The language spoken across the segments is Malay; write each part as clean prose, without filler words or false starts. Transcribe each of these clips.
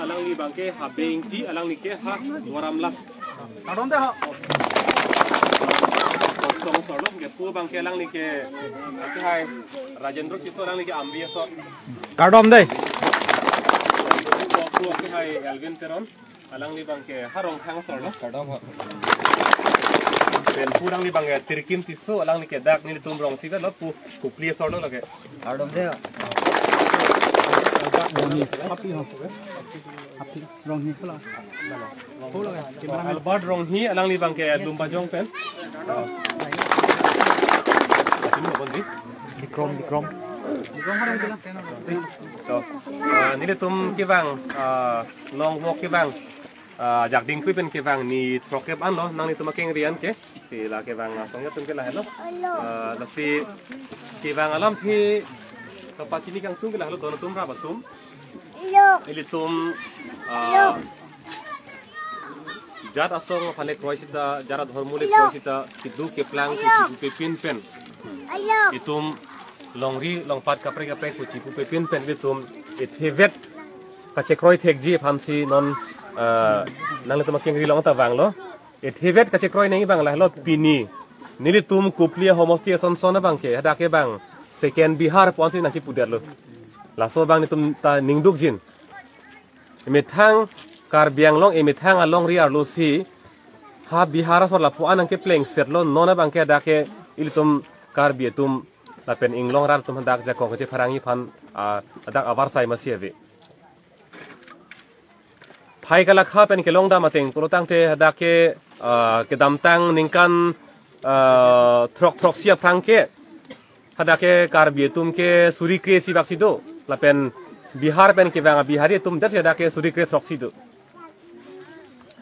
alang li bangke habeng ti alang ni ke ha waram la kadom deh ha song sor lo ke pu bangke alang ni ke hai Rajendra Kishore alang ni ke amri so kadom deh pu ke hai Alvin Teron alang li bangke harong thang sor lo kadom ha pen pu alang li bangke tirkim tisu alang ni ke dak ni tum rong si lo pu kupli sor lo ke kadom deh Albert rong hi alang li bangke lumba jong pen dikrom to ni tum ki bang long walk ki bang jak ding kui pen ki bang ni trokep an lo nang ni tum keng rian ke si la ki bang song tum ke la hello la si ki bang alam thi to pa chini kang tum ke la hello don tum ra ba tum ili tum jat asong phane kroisita jara dhormule kroisita kidu ke plang ku pin pen itum longri longpat kapre ku chi ku pin pen itum it hevet ka che kroi thek ji phamsi non nang le tum kengri long ta wang lo it hevet ka che kroi nei bang la lo pini nili tum kuplia homosti son son bang ke hada ke bang second bihar ponsi na chi puder lo la so bang ni tum ta ningduk jin mithang Karbiang long emithang along riar lo si ha bihara sor la pu anang ke pleng set lo nona bang ke dake ilitum karbi tum la pen inglong rar tum dak ja ko che pharangi phan adak avar sai ma sieve phai kala kha pen ke long da mateng protang te dake ke damtang ningkan throk sia phrang ke hadake karbi tum ke suri kre si bak sido la pen bihar pen ke bang bihari tum das dake suri kre throk sido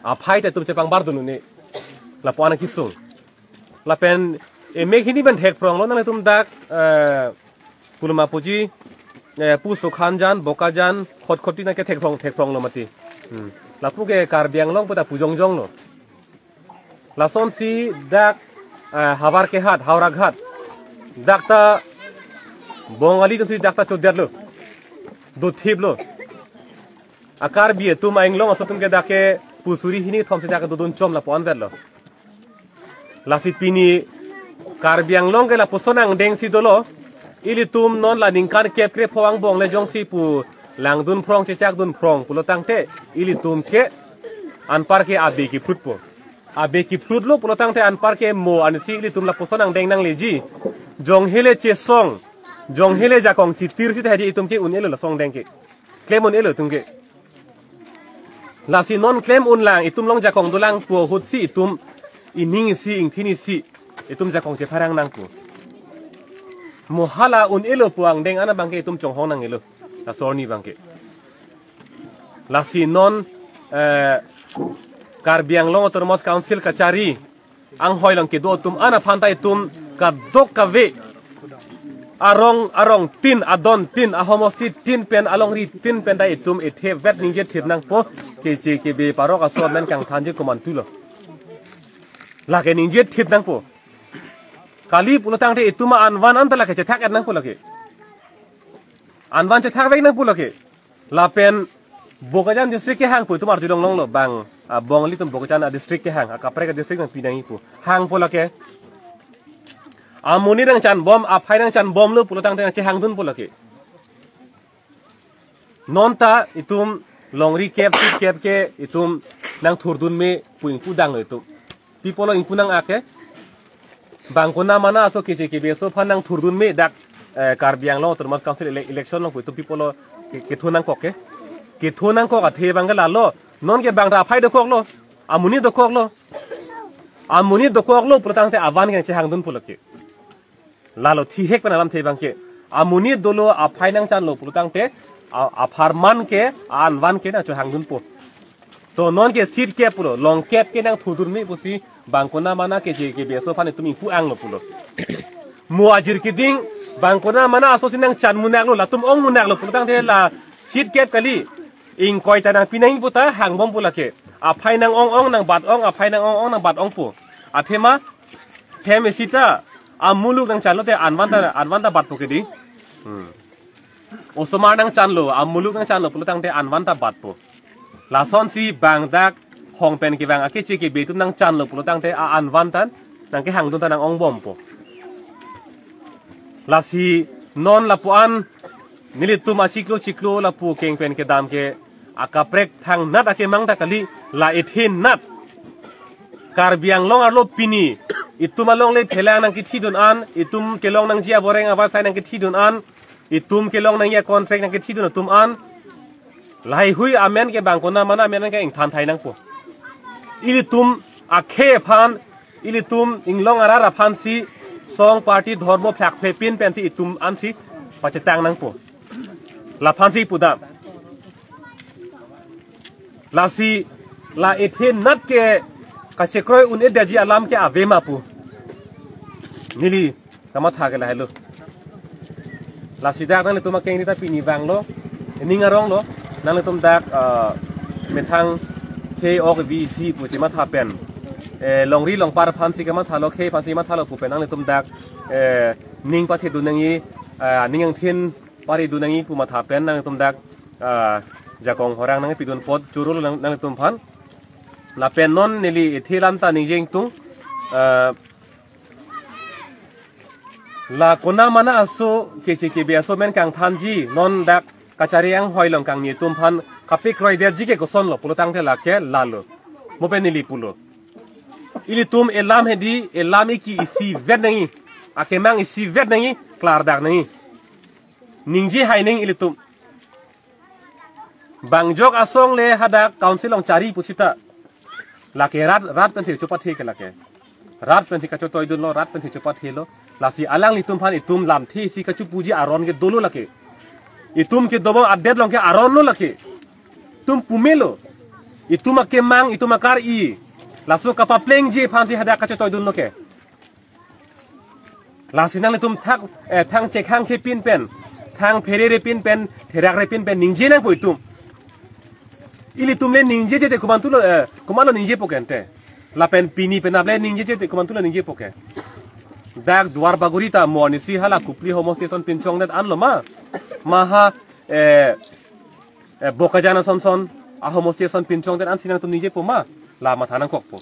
apai te tum cepang bar dunu ne la puana kisung la pen e mekhini ban thek prong lo na tum dak kulma puji pu sukhanjan bokajan khotkhoti na ke thek prong lo mati la pu ke karbiang long puta pujong jong lo la son si dak habar ke hat haura ghat dak ta bongali tum si dak ta choder lo do thib lo akar bi tum aing long asotum ke dak ke pusuri hini thom sida ka dudun chom la pon verlo la si pini karbiang long ke la pusonang deng si dolo ili tum non la ningkan kep kre phawang bong le jong si pu lang dun phrong che chak dun phrong pulo tangte ili tum ke anpar ke abe ki phut lo pulo tangte anpar ke mo an si ili tum la pusonang deng nang leji jong hele che song jong hele jakong chitir si thaji itum ke un elo la song deng ke klemon elo tum ke la si non claim unlang itum long jakong dulang pu hut si itum ining si ingthini si itum jakong che pharang nang pu mohala un elo puang deng ana bangke itum chong hong nang elo la sorni bangke la si non karbiang long automos council kachari ang hoilong ke do tum ana phantai tum ka dok ka ve arong tin adon tin ahomosti tin pen along ri tin pen dai tum ethe vet ninje thip nang po ke be parok aso men kang thanji koman tulo la ke ninje thip nang po kali pulo tang the ituma anwan an tala ke che thak nang po lake anwan che thak ve nang po lake la pen bokajan district ke hang pu tumar judong long lo bang bongli tum bokajan district ke hang kapre ka district nang pinangi pu hang po lake amuni nang chan bom aphai nang chan bom lu pulo tang te che hang dun pulo ke nonta itum longri kep ke itum nang thurdun me puing pudang itum pipolo ing punang ake bangkona mana aso ke beso phanang thurdun me dak karbiang lo termas council election lo puitum pipolo ke thunang koke ke thunang ko athe bangala lo non ke bangra phai de kok lo amuni do kok lo pulo tang te avan ke che hang dun pulo ke lalo thi hek panalam the bangke amuni dolo aphai nang chan lo pulutang te apharman ke anwan ke na cho hangdun po to non ke seat ke pulo long cap ke nang thudur mi pusi bangkona mana ke je ke beso phane tumi pu ang lo pulo muajir ki ding bangkona mana aso sinang chan munak lo latum ong munak lo pulutang te la seat cap kali ing koi ta nang pinang puta hang bom pula ke aphai nang ong nang bat ong aphai nang ong nang bat ong pu athema theme sita amuluk nang chanlo te anwanta bat po kedi osomar nang chanlo amuluk nang chanlo pulutang te anwanta bat po lason si bangdak hong pen ki bang ake chiki betum nang chanlo pulutang te anwantan nang ke hangdun nang ong bom po lasi non lapuan nilitum achiklo lapu keng pen ke dam ke akaprek thang nat ake mangta kali la ethin nat karbiang long arlo pini itum along le phelang nang ki thidun an itum ke long nang jia boreng awa sai nang ki thidun an itum ke long nang ya contract nang ki thidun tum an lai hui amen ke bangkona mana amen ke ing than thai nang po ilitum akhe phan ilitum inglong ara phan si song party dharmo phak phepin pen si itum an si pachetang nang po la phan si pudam la si la ethin nat ke kachekroi un edaji alam ke avema pu nili kama thage la hello la si dak nang le tuma keng ni ta pini wang lo ninga rong lo nang le tum dak methang ke ok vc pu chima tha pen longri long par phan si kama thalo ke phan si ma thalo pu pen nang le tum dak ning pa the du nang yi ningang thin pari du nang yi pu ma tha pen nang le tum dak jakong horang nang pidun pot churul nang le tum phan la pen non nili thilam ta ning jeng tung la kona mana aso ke be aso men kang thanji non dak kachariang hoilong kang ni tum phan kapik roi der jike ko son lo pulutang the la ke lalo mo pen nili pulo ili tum elam hedi elami ki isi vet nangi akemang isi vet nangi klar dak nangi ningji haining ili tum bangjok asong le hada council ong chari pusita lake rat pen chupa the ke lake rat pen ka chotoi dun lo rat pen chupa the lo lasi alang litum phan itum lam thi si ka chu puji aron ke dolo lake itum ke dobo adet long ke aron lo lake tum pumelo itum ke mang itum akar i lasu ka pa pleng ji phan si hada ka chotoi dun lo ke lasi nang litum thang che khang ke pin pen thang phere re pin pen therak re pin pen ningje nang poitum ili tumle ningje je te kumalo ningje pokente la pen pini pen able ningje je te kumantulo ningje poke dak duar bagurita monisi hala kupli homo station pinchong net anlo ma ha bokajana sonson a homo station pinchong net an sinang tum ningje po ma la ma thanang kok po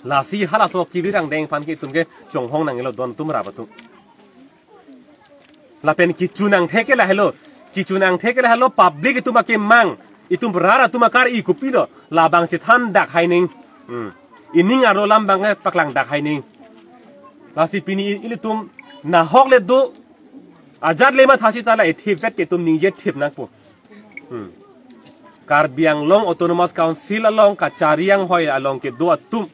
la si hala so kivirang deng pan ki tumge chonghong nang elo don tum rabatu la pen ki chunang theke la hello kichunang theke la hello public ituma ke mang itum rara tuma kar i kupilo la bang chi than dak haining ining aro lam bang paklang dak haining la si pini ilitum na hok le do ajat le ma thasi tala ethipet ke tum ningje thip nak po Karbiang long autonomous council along kachariang hoi along ke do atum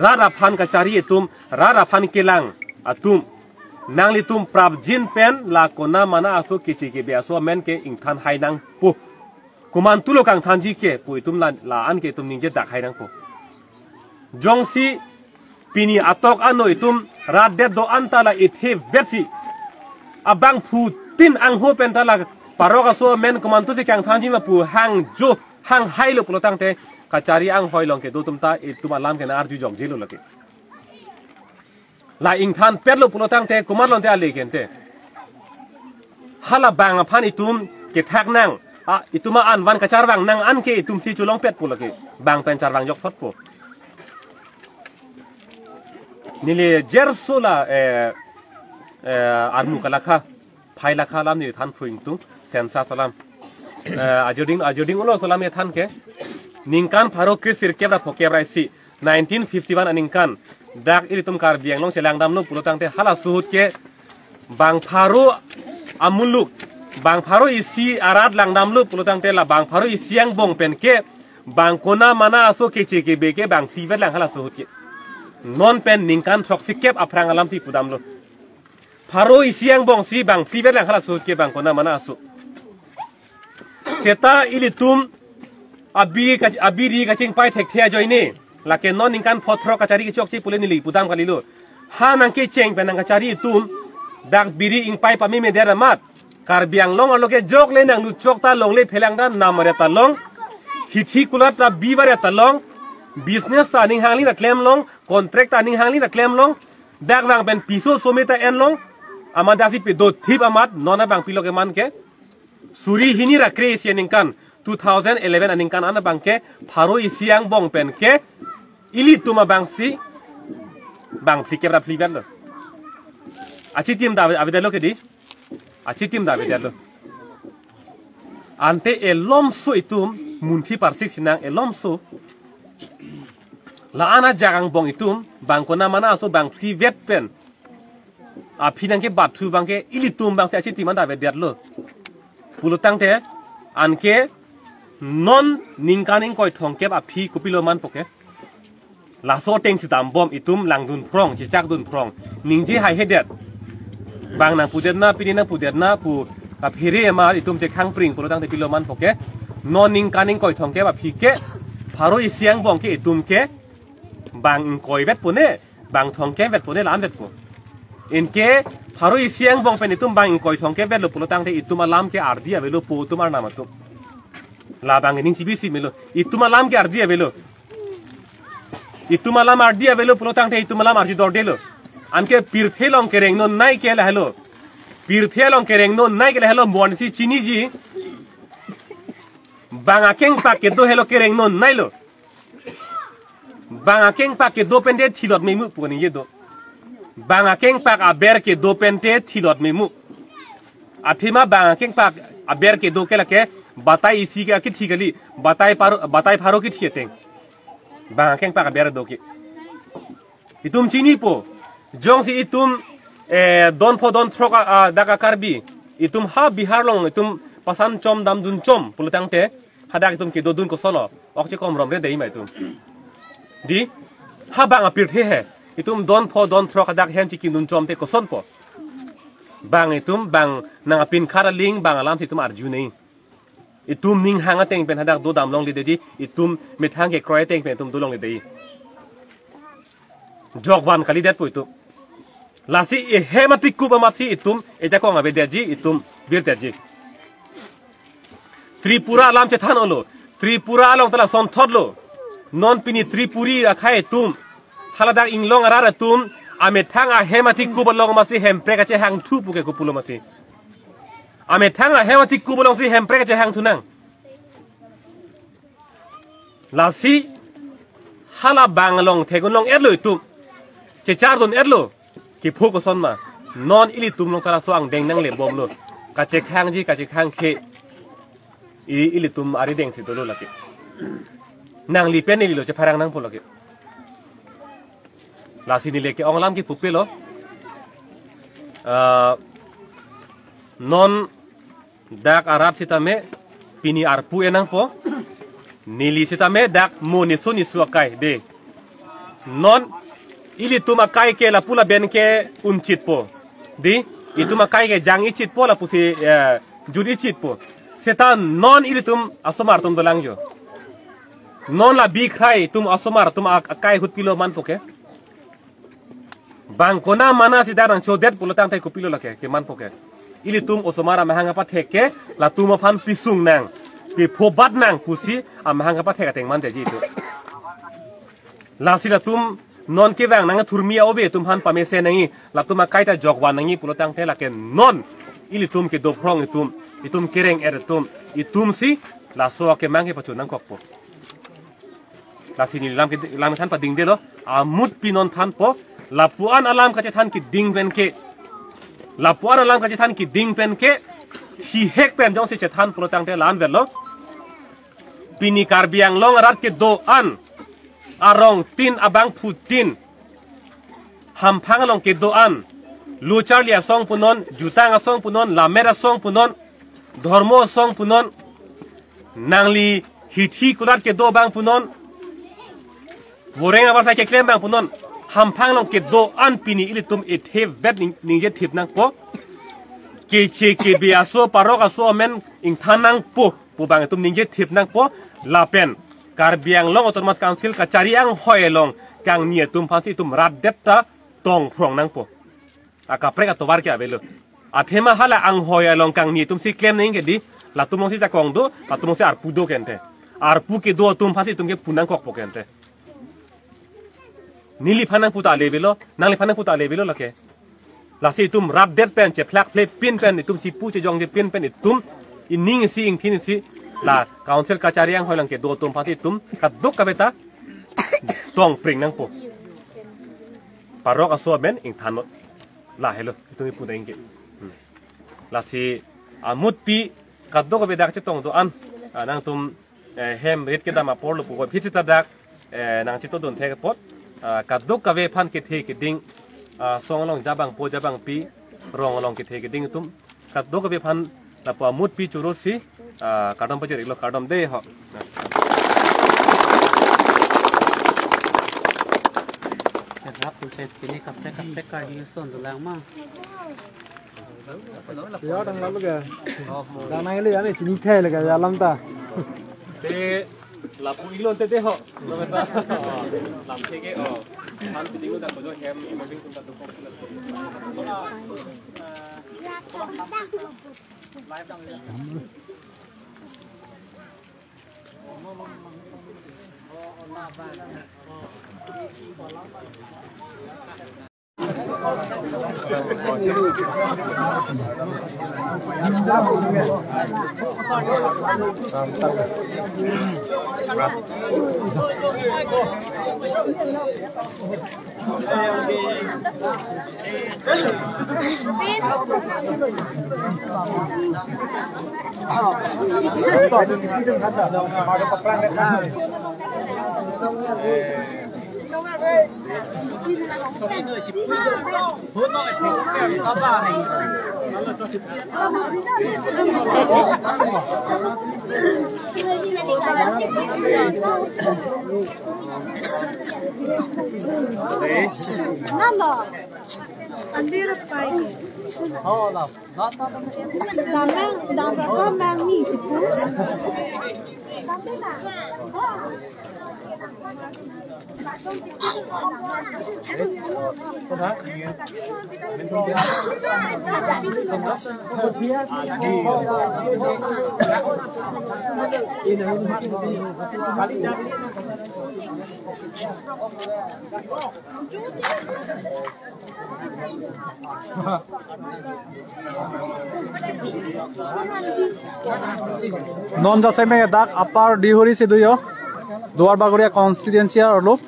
rara phan kachari etum rara phan kelang atum nang litum prab jin pen la kona mana aso kichi ke biaso men ke ingthan hai nang pu kuman tulo kang thanji ke pu itum la an ke tum ningje dak hai nang pu jongsi pini atok ano itum radet do antala ithe betsi abang pu tin ang ho pen tala paroga so men kuman tu kang thanji ma pu hang jo hang hai lo pulotang te kachari ang hoi long ke do tum ta itum alam ke na arju jong jelo lake la ingthan perlo pulotang te kumarlon te ale gente hala bang phan itum ke thak nang ituma an wan ka charwang nang an ke itum si chulong pet pulake bang pen charwang yok phot po nile jersula armu kalakha phaila khalam ni than phuing tu sensa salam ajoding ulo salam ye than ke ningkan pharok ke sirkebra phokebra si 1951 aningkan dak iritum Karbiang long chelang dam no pulotang te hala suhut ke bang pharo amuluk bang pharo isi arat lang dam lu pulotang te la bang pharo isiang bong pen ke bang kona mana aso ke che ke be ke bang tivet lang hala suhut ke non pen ningkan thok sikep aprang alam si pudam lo pharo isiang bong si bang tivet lang hala suhut ke bang kona mana aso seta ilitum abiri kaching pai thek thia joine lake non ningkan photro kachari ki chok chi pule nili pudam kalilu ha nang ke cheng pen nang kachari tum dak biri ing pai pami me dera mat Karbiang long aloke jok le nang nu chok ta long le phelang da namare ta long hithi kulat ta biware ta long business ta ning hangli na claim long contract ta ning hangli na claim long dak bang pen piso someta en long amadasi pe do thip amat nona bang pilo ke man ke suri hini ra kre sianing kan 2011 aning kan ana bang ke pharo isiang bong pen ke ili tuma bang si bang plikebra plivan lo achi tim da avidelo ke di achi tim da avidelo ante elom so itum munthi parsik sinang elom so la ana jagang bong itum bang kona mana so bang privet pen a pinang ke bat thu bang ke ilitum bang se achi tim da avidet lo pulutang te anke non ningkaning koi thongkep a phi kupilo man poke la so teng si tam bom itum langdun prong chi chak dun prong ningji hai hedet bang nang pudet na pinina pudet na pu a phiri ma itum che khang pring pulutang te pilo man poke non ningkaning koi thongkep a phi ke pharo isiang bong ke itum ke bang koi vet pune bang thongkep vet pune lam vet pu inke pharo isiang bong pen itum bang koi thongkep vet lo pulutang te itum alam ke ardi avelo pu tumar namatum labang ning cibisi melo itu malam ke ardia belo itu malam ardia belo pulotang te itu malam ardi dordelo anke pirthelong kereng non nai ke helo pirthelong kereng non nai ke helo monsi chini ji banga keng pak ke do helo kereng non nai lo banga keng pak ke do pende thilot memu poni ye do banga keng pak aber ke do pente thilot memu athima banga keng pak aber ke do ke la ke batai isi ke akit thikali batai pharo ki thieteng bang keng pa bera doki itum chini po jong si itum don po don throka daga karbi itum ha bihar long itum pasan chom dam dun chom pulutang te hadak itum ke dodun ko sono okche kom rom re dei mai tum di ha bang apir the he itum don po don throka dak hen chi kim dun chom te ko son po bang itum bang nang apin kharaling bang alam si tum arju nei itum ning hanga teng pen hadak do dam long lidedi itum mithang ke kroy teng pen itum do long lidedi jogwan kali det poitu lasi e hematik kuba masi itum eja ko ngabe deji itum bir deji tripura alam che than olo tripura along tala son thodlo non pini tripuri akhai tum haladak inglong arara tum ame thanga hematik kuba long masi hempre ka che hang thu puke kupulo masi ame thanga hematik kubolong si hempre ke hang thunang lasi hala banglong thegunlong erlo tum che char don erlo ki phoko son ma non ili tum long tara so ang deng nang le bom lo ka che khang ji ka che khang khe ili tum ari deng si dolo laki nang li pen ili lo che pharang nang polo ke lasi ni le ke onglam ki phukpe lo non dak arab sitame pini arpu enang po nili sitame dak moni suni suakai de non ili tuma kai ke la pula ben ke unchit po di ituma kai ke jangi chit po la pusi judi chit po setan non ili tum asomar tum dolang jo non la bi khai tum asomar tum kai hut pilo man poke bang kona mana sidarang chodet pulotang tai kupilo la ke man poke ili tum osomara mahanga pa theke la tum phan pisung nang pi phobat nang pusi amahanga pa theka teng man te ji tu la sila tum non ke wang nang thurmia obe tum han pamese nangi la tum kaita jogwan nangi pulotang te la ke non ili tum ke do prong itum kereng itum si la so ke mangi pa chunang kokpo la sini lam than pa ding de lo amut pinon than po la puan alam ka che than ki ding ben ke lapuan alam ka than ki ding pen ke hi hek pen jong se than protang te lan velo pini karbiang long rat ke do an arong tin abang putin ham phang long ke do an lu charlia song punon jutang song punon lamera song punon dharmo song punon nangli hithi kulat ke do bang punon boreng abar sa ke klem bang punon ham phang long ke do an pini ili tum it have vet ninge thip nang po ke che ke be aso parok aso men ing thanang po bang tum ninge thip nang po la pen karbiang long autonomous council ka chariang hoelong kang nie tum phansi tum rat detta tong phrong nang po aka preka to war ke avelo athema hala ang hoelong kang nie tum si claim ninge di la tum si ta kong do la tum si arpu do kente arpu ke do tum phansi tum ke punang kok po kente nili phanang puta lebilo nangli phanang puta lebilo lake lasi tum rap det pen che flak play pin pen tum chi pu che jong je pin pen tum ining si ing thin si la council kachariang hoilang ke do tum phati tum ka duk ka beta tong pring nang po parok aso men ing thanot la hello tumi pu ding ke lasi amut pi ka duk ka beta che tong do an nang tum hem rit ke dama por lu pu ko phiti dak nang chi to don the ke pot ka duk ka ve phan ke the ke ding song long jabang po jabang pi rong long ke the ke ding tum ka duk ka ve phan la pa mut pi churo si kadam pa jeri lo kadam de hoรับคุณเศรษฐีนี่กับแต่การยืนส่วนตัวแรงมาก Yo đang lắm kìa. Đang này lấy anh ấy chỉ thế là cái lắm ta. te la pu ilon te ho lo beta lam te ke han ti dingu da ko jo hem imaging tum ta to ko live dang Non jase me dak upper dihuri se duyo Duar Bagoria constituency or lo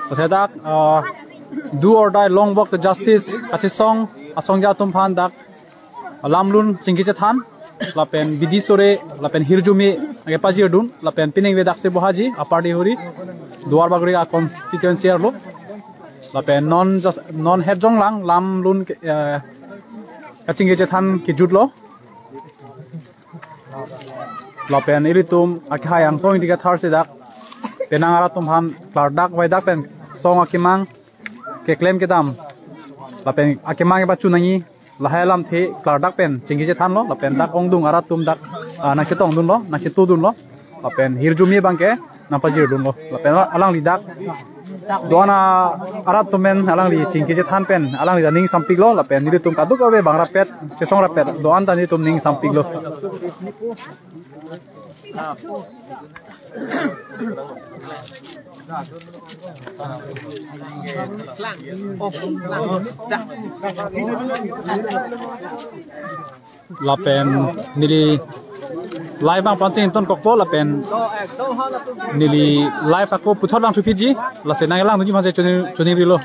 so dak do or die long walk to justice achisong asongja tumphan dak lamlun chingki chathan lapen bidisore lapen hirjumi age pajidun lapen pining vedak se bohaji upper dihuri Duar Bagoria constituency or lo lapen non head jonglang lamlun kachingki chathan ki jutlo lapen iritum akhayang tong diga thar se dak penangara tumhan klardak waidak pen song akimang ke claim ke dam lapen akimang ba chunangi lahalam the klardak pen chingi je than lo lapen dak ongdung ara tum dak na che tong dun lo na che tu dun lo lapen hirjumi bangke na pajir dun lo lapen alang lidak doana ara tumen alang li chingi je than pen alang li ning sampik lo lapen ni tum kaduk awe bangra pet che song ra pet doan ta ni tum ning sampik lo lapen nili live bang pancing ton kokpo lapen nili live aku puthor lang thupiji la senang lang tuji manje choni rilo